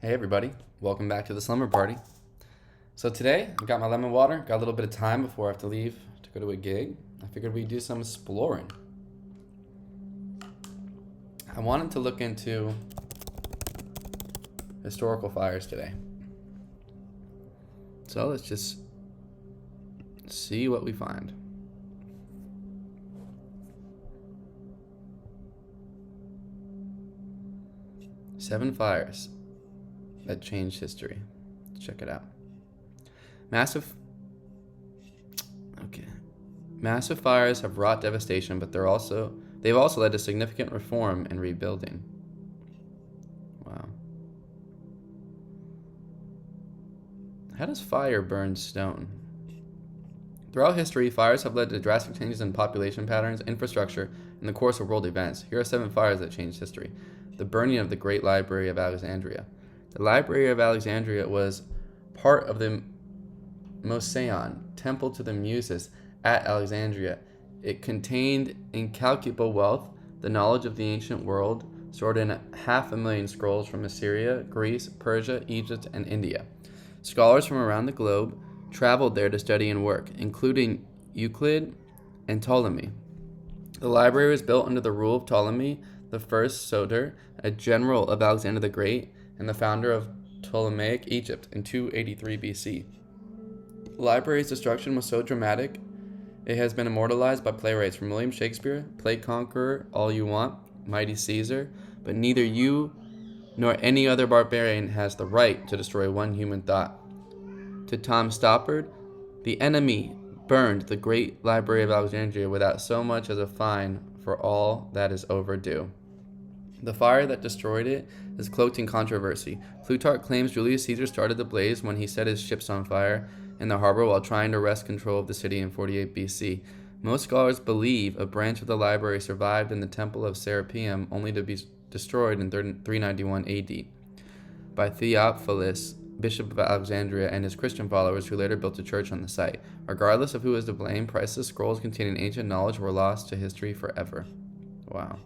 Hey everybody, welcome back to the slumber party. So today, I've got my lemon water, got a little bit of time before I have to leave to go to a gig. I figured we'd do some exploring. I wanted to look into historical fires today. So let's just see what we find. Seven fires that changed history. Let's check it out. Massive fires have wrought devastation, but they've also led to significant reform and rebuilding. Wow. How does fire burn stone? Throughout history, fires have led to drastic changes in population patterns, infrastructure, and the course of world events. Here are 7 fires that changed history. The burning of the Great Library of Alexandria. The Library of Alexandria was part of the Mosaeon, temple to the Muses at Alexandria. It contained incalculable wealth, the knowledge of the ancient world, stored in 500,000 scrolls from Assyria, Greece, Persia, Egypt, and India. Scholars from around the globe traveled there to study and work, including Euclid and Ptolemy. The library was built under the rule of Ptolemy the First Soter, a general of Alexander the Great and the founder of Ptolemaic Egypt in 283 BC. The library's destruction was so dramatic, it has been immortalized by playwrights from William Shakespeare, Play Conqueror, All You Want, Mighty Caesar, but neither you nor any other barbarian has the right to destroy one human thought. To Tom Stoppard, the enemy burned the Great Library of Alexandria without so much as a fine for all that is overdue. The fire that destroyed it is cloaked in controversy. Plutarch claims Julius Caesar started the blaze when he set his ships on fire in the harbor while trying to wrest control of the city in 48 BC. Most scholars believe a branch of the library survived in the Temple of Serapeum, only to be destroyed in 391 AD by Theophilus, Bishop of Alexandria, and his Christian followers, who later built a church on the site. Regardless of who was to blame, priceless scrolls containing ancient knowledge were lost to history forever. Wow.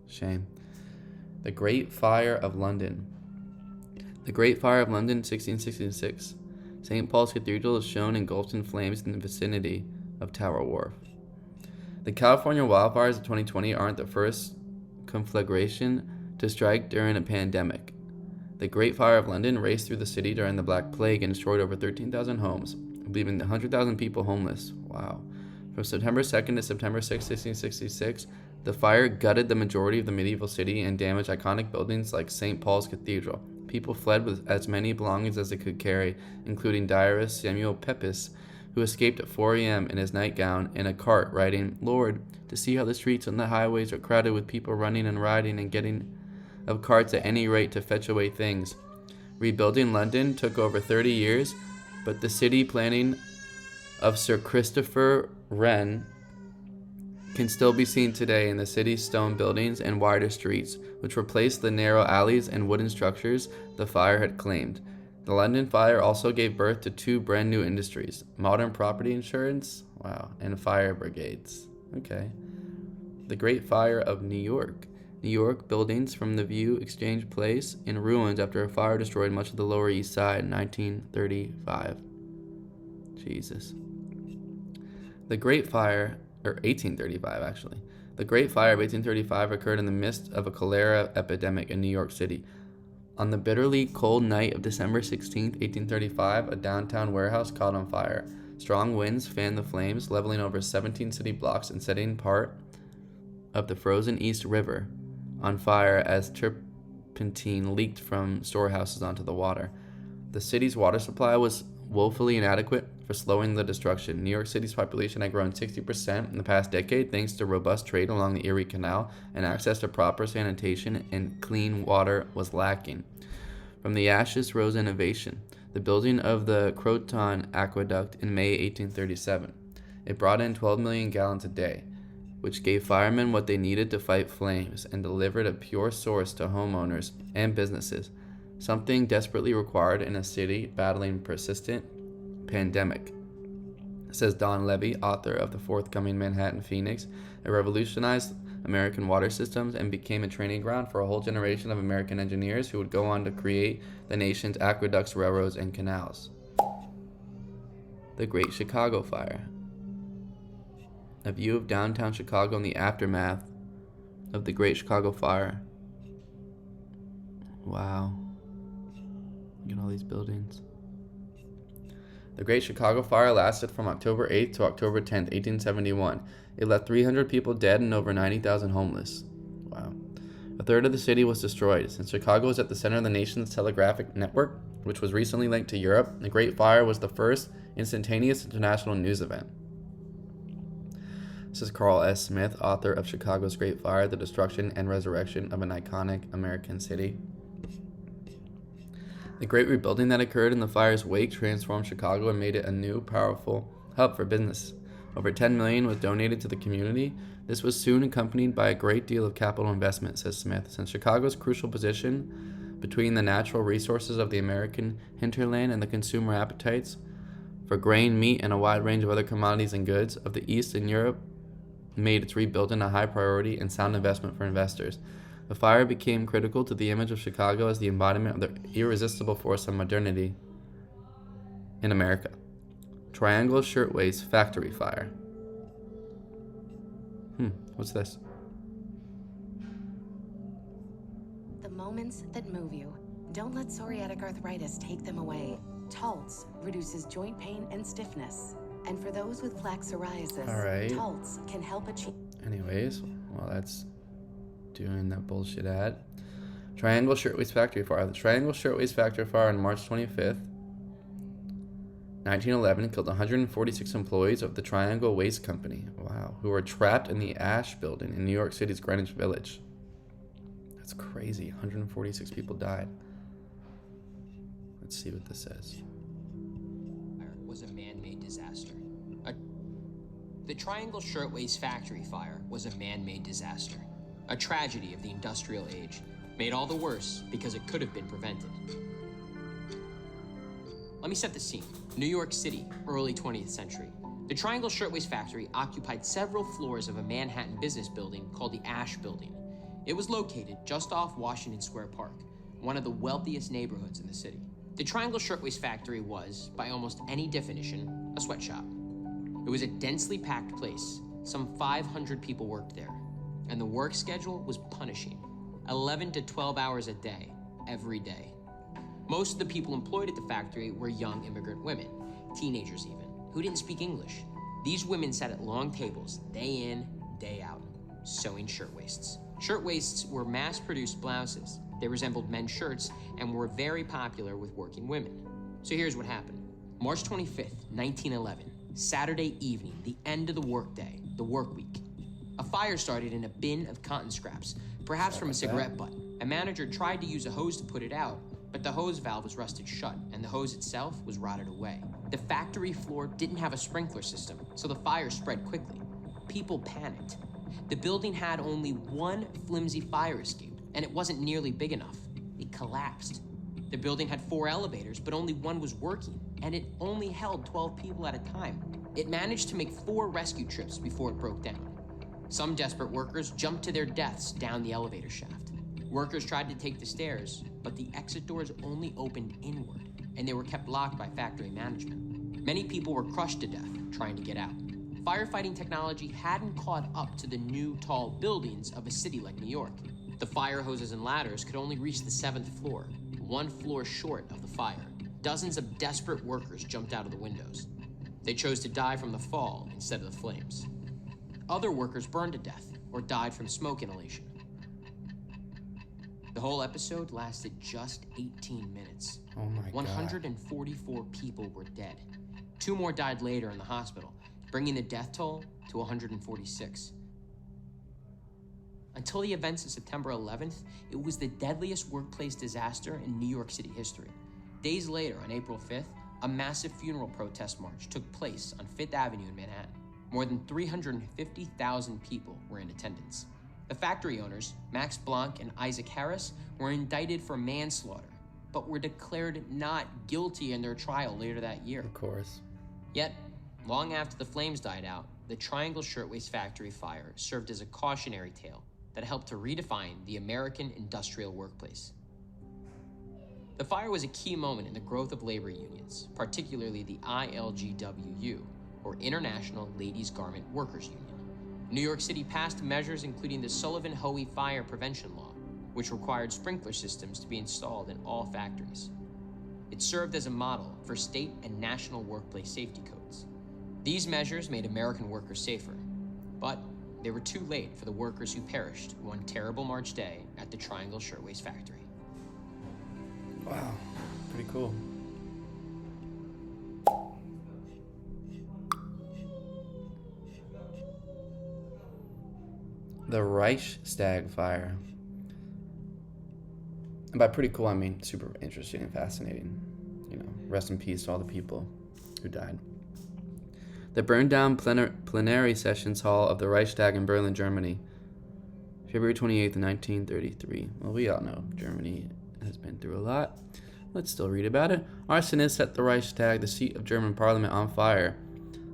Shame. The Great Fire of London. The Great Fire of London, 1666. St. Paul's Cathedral is shown engulfed in flames in the vicinity of Tower Wharf. The California wildfires of 2020 aren't the first conflagration to strike during a pandemic. The Great Fire of London raced through the city during the Black Plague and destroyed over 13,000 homes, leaving 100,000 people homeless. Wow. From September 2nd to September 6, 1666, the fire gutted the majority of the medieval city and damaged iconic buildings like St. Paul's Cathedral. People fled with as many belongings as they could carry, including diarist Samuel Pepys, who escaped at 4 a.m. in his nightgown in a cart, writing, "Lord, to see how the streets and the highways are crowded with people running and riding and getting of carts at any rate to fetch away things." Rebuilding London took over 30 years, but the city planning of Sir Christopher Wren can still be seen today in the city's stone buildings and wider streets, which replaced the narrow alleys and wooden structures the fire had claimed. The London fire also gave birth to 2 brand new industries: modern property insurance, and fire brigades. Okay. The Great Fire of New York. New York buildings from the View Exchange Place in ruins after a fire destroyed much of the Lower East Side in 1935. Jesus. The Great Fire, or 1835 actually. The Great Fire of 1835 occurred in the midst of a cholera epidemic in New York City. On the bitterly cold night of December 16, 1835, a downtown warehouse caught on fire. Strong winds fanned the flames, leveling over 17 city blocks and setting part of the frozen East River on fire as turpentine leaked from storehouses onto the water. The city's water supply was woefully inadequate for slowing the destruction. New York City's population had grown 60% in the past decade thanks to robust trade along the Erie Canal, and access to proper sanitation and clean water was lacking. From the ashes rose innovation, the building of the Croton Aqueduct in May 1837. It brought in 12 million gallons a day, which gave firemen what they needed to fight flames and delivered a pure source to homeowners and businesses, something desperately required in a city battling persistent pandemic. Says Don Levy, author of the forthcoming Manhattan Phoenix. It revolutionized American water systems and became a training ground for a whole generation of American engineers who would go on to create the nation's aqueducts, railroads, and canals. The Great Chicago Fire. A view of downtown Chicago in the aftermath of the Great Chicago Fire. Wow. Look at all these buildings. The Great Chicago Fire lasted from October 8th to October 10th, 1871. It left 300 people dead and over 90,000 homeless. Wow. A third of the city was destroyed. Since Chicago is at the center of the nation's telegraphic network, which was recently linked to Europe, the Great Fire was the first instantaneous international news event. This is Carl S. Smith, author of Chicago's Great Fire, The Destruction and Resurrection of an Iconic American City. The great rebuilding that occurred in the fire's wake transformed Chicago and made it a new, powerful hub for business. Over $10 million was donated to the community. This was soon accompanied by a great deal of capital investment, says Smith. Since Chicago's crucial position between the natural resources of the American hinterland and the consumer appetites for grain, meat, and a wide range of other commodities and goods of the East and Europe made its rebuilding a high priority and sound investment for investors. The fire became critical to the image of Chicago as the embodiment of the irresistible force of modernity in America. Triangle Shirtwaist Factory Fire. What's this? The moments that move you. Don't let psoriatic arthritis take them away. Taltz reduces joint pain and stiffness. And for those with plaque psoriasis, Taltz can help achieve... Anyways, well, that's doing that bullshit ad. Triangle Shirtwaist Factory Fire. The Triangle Shirtwaist Factory Fire on March 25th, 1911 killed 146 employees of the Triangle Waste Company, wow, who were trapped in the Ash Building in New York City's Greenwich Village. That's crazy. 146 people died. Let's see what this says. Was a man-made disaster. The Triangle Shirtwaist Factory Fire was a man-made disaster. A tragedy of the industrial age, made all the worse because it could have been prevented. Let me set the scene. New York City, early 20th century. The Triangle Shirtwaist Factory occupied several floors of a Manhattan business building called the Ash Building. It was located just off Washington Square Park, one of the wealthiest neighborhoods in the city. The Triangle Shirtwaist Factory was, by almost any definition, a sweatshop. It was a densely packed place. Some 500 people worked there, and the work schedule was punishing. 11 to 12 hours a day, every day. Most of the people employed at the factory were young immigrant women, teenagers even, who didn't speak English. These women sat at long tables, day in, day out, sewing shirtwaists. Shirtwaists were mass-produced blouses. They resembled men's shirts and were very popular with working women. So here's what happened. March 25th, 1911, Saturday evening, the end of the workday, the work week. A fire started in a bin of cotton scraps, perhaps from a cigarette butt. A manager tried to use a hose to put it out, but the hose valve was rusted shut, and the hose itself was rotted away. The factory floor didn't have a sprinkler system, so the fire spread quickly. People panicked. The building had only one flimsy fire escape, and it wasn't nearly big enough. It collapsed. The building had 4 elevators, but only one was working, and it only held 12 people at a time. It managed to make 4 rescue trips before it broke down. Some desperate workers jumped to their deaths down the elevator shaft. Workers tried to take the stairs, but the exit doors only opened inward, and they were kept locked by factory management. Many people were crushed to death trying to get out. Firefighting technology hadn't caught up to the new tall buildings of a city like New York. The fire hoses and ladders could only reach the 7th floor, 1 floor short of the fire. Dozens of desperate workers jumped out of the windows. They chose to die from the fall instead of the flames. Other workers burned to death or died from smoke inhalation. The whole episode lasted just 18 minutes. Oh my God. 144 people were dead. 2 more died later in the hospital, bringing the death toll to 146. Until the events of September 11th, it was the deadliest workplace disaster in New York City history. Days later, on April 5th, a massive funeral protest march took place on 5th Avenue in Manhattan. More than 350,000 people were in attendance. The factory owners, Max Blanc and Isaac Harris, were indicted for manslaughter, but were declared not guilty in their trial later that year. Of course. Yet, long after the flames died out, the Triangle Shirtwaist Factory fire served as a cautionary tale that helped to redefine the American industrial workplace. The fire was a key moment in the growth of labor unions, particularly the ILGWU, or International Ladies Garment Workers Union. New York City passed measures including the Sullivan-Hoey Fire Prevention Law, which required sprinkler systems to be installed in all factories. It served as a model for state and national workplace safety codes. These measures made American workers safer, but they were too late for the workers who perished one terrible March day at the Triangle Shirtwaist Factory. Wow, pretty cool. The Reichstag Fire. And by pretty cool, I mean super interesting and fascinating. You know, rest in peace to all the people who died. The burned down plenary sessions hall of the Reichstag in Berlin, Germany, February 28th, 1933. Well, we all know Germany has been through a lot. Let's still read about it. Arsonists set the Reichstag, the seat of German parliament, on fire.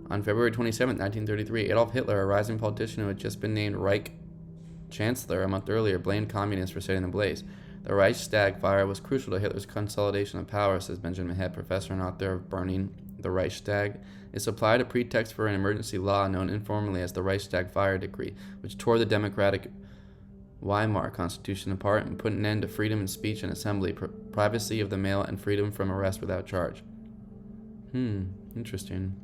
On February 27, 1933, Adolf Hitler, a rising politician who had just been named Reich Chancellor a month earlier, blamed communists for setting the blaze. The Reichstag fire was crucial to Hitler's consolidation of power, says Benjamin Head, professor and author of Burning the Reichstag. It supplied a pretext for an emergency law known informally as the Reichstag Fire Decree, which tore the democratic Weimar Constitution apart and put an end to freedom of speech and assembly, privacy of the mail, and freedom from arrest without charge. Interesting.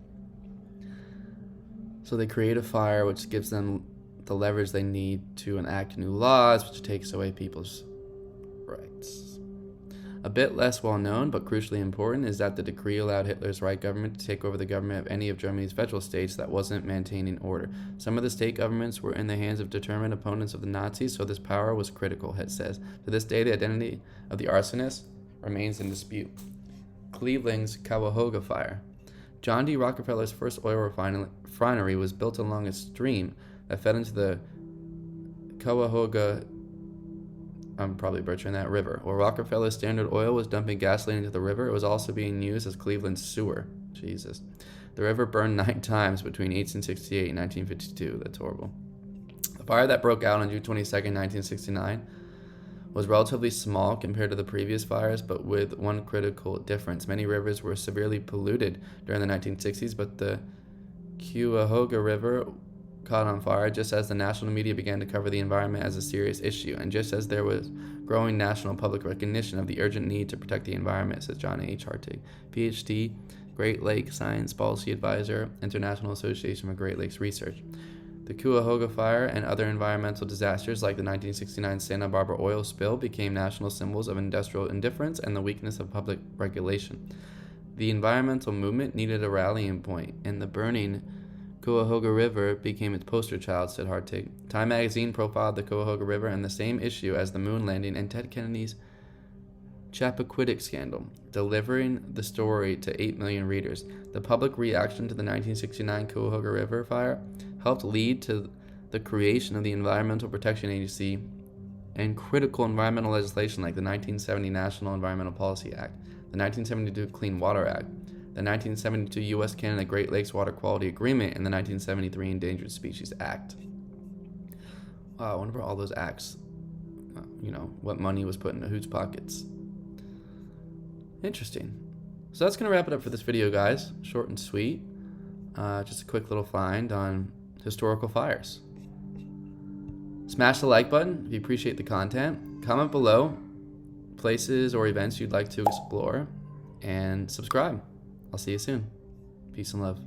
So they create a fire which gives them the leverage they need to enact new laws, which takes away people's rights. A bit less well known, but crucially important, is that the decree allowed Hitler's Reich government to take over the government of any of Germany's federal states that wasn't maintaining order. Some of the state governments were in the hands of determined opponents of the Nazis, so this power was critical, Head says. To this day, the identity of the arsonists remains in dispute. Cleveland's Cuyahoga Fire. John D. Rockefeller's first oil refinery was built along a stream that fed into the Cuyahoga, I'm probably butchering that, river. While Rockefeller's Standard Oil was dumping gasoline into the river, it was also being used as Cleveland's sewer. Jesus. The river burned 9 times between 1868 and 1952. That's horrible. The fire that broke out on June 22nd, 1969 was relatively small compared to the previous fires, but with one critical difference. Many rivers were severely polluted during the 1960s, but the Cuyahoga River caught on fire just as the national media began to cover the environment as a serious issue, and just as there was growing national public recognition of the urgent need to protect the environment, says John H. Hartig, Ph.D., Great Lakes Science Policy Advisor, International Association for Great Lakes Research. The Cuyahoga Fire and other environmental disasters like the 1969 Santa Barbara oil spill became national symbols of industrial indifference and the weakness of public regulation. The environmental movement needed a rallying point, and the burning Cuyahoga River became its poster child, said Hartig. Time magazine profiled the Cuyahoga River in the same issue as the moon landing and Ted Kennedy's Chappaquiddick scandal, delivering the story to 8 million readers. The public reaction to the 1969 Cuyahoga River fire helped lead to the creation of the Environmental Protection Agency and critical environmental legislation like the 1970 National Environmental Policy Act, the 1972 Clean Water Act, the 1972 U.S.-Canada Great Lakes Water Quality Agreement, and the 1973 Endangered Species Act. Wow, I wonder about all those acts, what money was put into whose pockets. Interesting. So that's going to wrap it up for this video, guys. Short and sweet. Just a quick little find on historical fires. Smash the like button if you appreciate the content. Comment below places or events you'd like to explore. And subscribe. I'll see you soon. Peace and love.